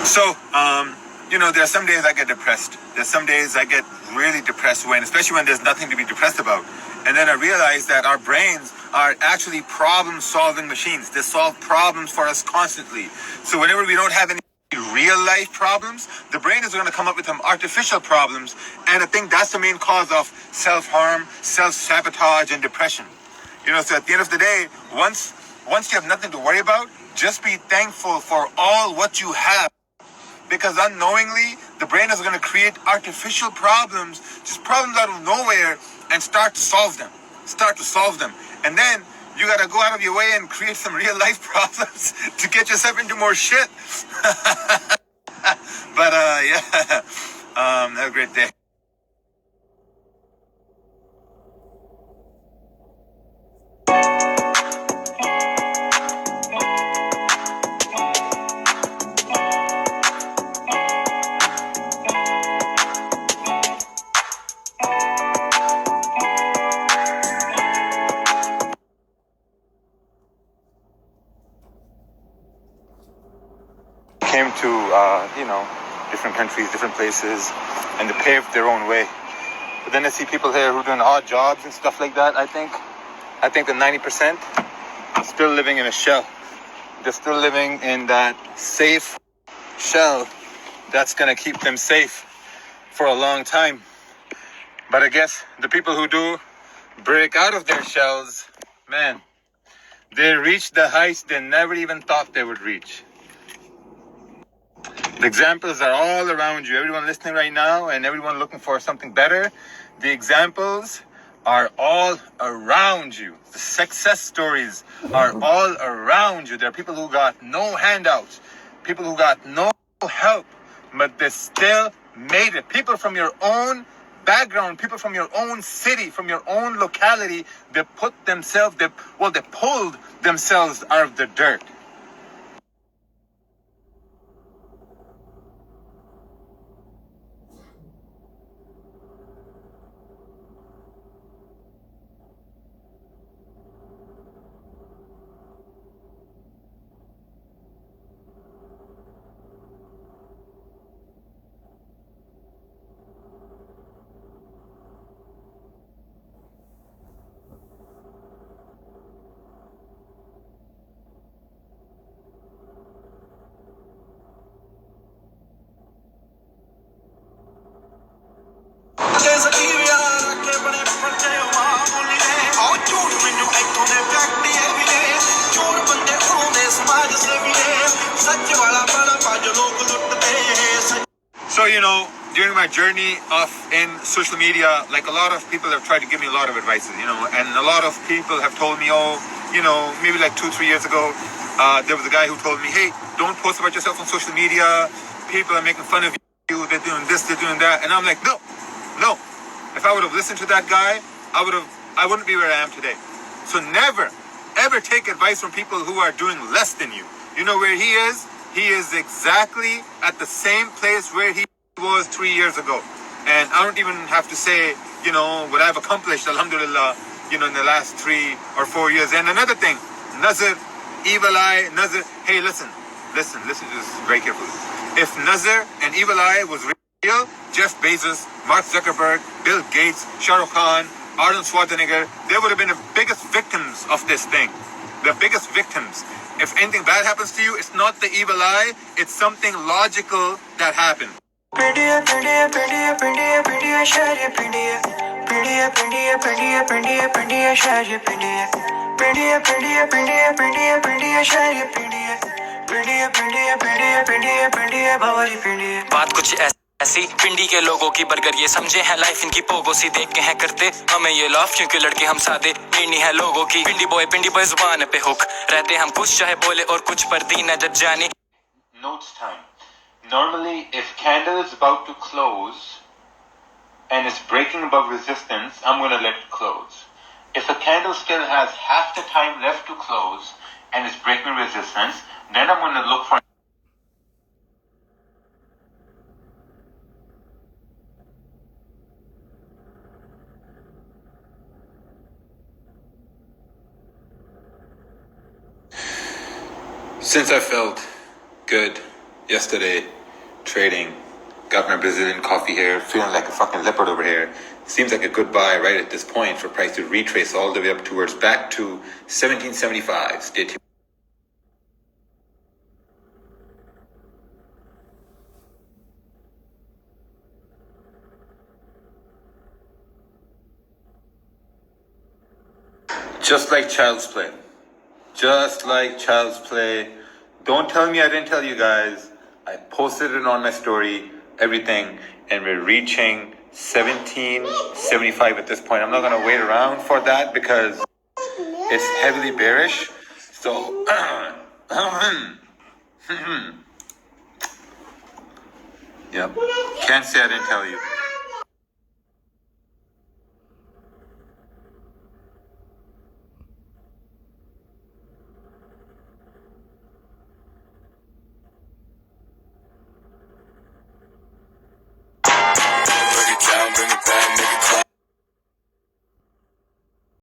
So, there are some days I get depressed. There's some days I get really depressed especially when there's nothing to be depressed about. And then I realize that our brains are actually problem-solving machines. They solve problems for us constantly. So whenever we don't have any real-life problems, the brain is going to come up with some artificial problems. And I think that's the main cause of self-harm, self-sabotage, and depression. So at the end of the day, once you have nothing to worry about, just be thankful for all what you have. Because unknowingly, the brain is going to create artificial problems, just problems out of nowhere, and start to solve them. And then you got to go out of your way and create some real life problems to get yourself into more shit. But have a great day. Came to different countries, different places, and they paved their own way. But then I see people here who are doing odd jobs and stuff like that. I think the 90% are still living in a shell. They're still living in that safe shell that's gonna keep them safe for a long time. But I guess the people who do break out of their shells, man, they reach the heights they never even thought they would reach. The examples are all around you. Everyone listening right now and everyone looking for something better, the examples are all around you. The success stories are all around you. There are people who got no handouts, people who got no help, but they still made it. People from your own background, people from your own city, from your own locality, they pulled themselves out of the dirt. So, during my journey in social media, like a lot of people have tried to give me a lot of advice, and a lot of people have told me, maybe like 2-3 years ago, there was a guy who told me, hey, don't post about yourself on social media. People are making fun of you. They're doing this, they're doing that. And I'm like, no. If I would have listened to that guy, I wouldn't be where I am today. So never, ever take advice from people who are doing less than you. You know where he is? He is exactly at the same place where he was 3 years ago. And I don't even have to say, what I've accomplished, alhamdulillah, in the last 3 or 4 years. And another thing, Nazar, Evil Eye, Nazar, hey, listen to this very carefully. If Nazar and Evil Eye was real, Jeff Bezos, Mark Zuckerberg, Bill Gates, Shah Rukh Khan, Arnold Schwarzenegger, they would have been the biggest victims of this thing. The biggest victims. If anything bad happens to you, it's not the evil eye, it's something logical that happened. बात कुछ ऐसी पिंडी के लोगों की burger ये समझे हैं life इनकी पोगो सी देख के हैं करते हमें ये लॉफ क्योंकि लड़के हम सादे पिंडी है लोगों की पिंडी बॉय जुबान पे हुक रहते हम कुछ चाहे बोले और कुछ पर दी नजर जानी. Notes time. Normally, if candle is about to close and it's breaking above resistance, I'm going to let it close. If a candle still has half the time left to close and it's breaking resistance, then I'm going to look for Since I felt good yesterday, trading. Got my Brazilian coffee here, feeling like a fucking leopard over here. Seems like a good buy right at this point for price to retrace all the way up towards back to 1775. Stay tuned. Just like child's play. Just like child's play. Don't tell me I didn't tell you guys. I posted it on my story, everything, and we're reaching 1775 at this point. I'm not going to wait around for that because it's heavily bearish. So, yep. Can't say I didn't tell you.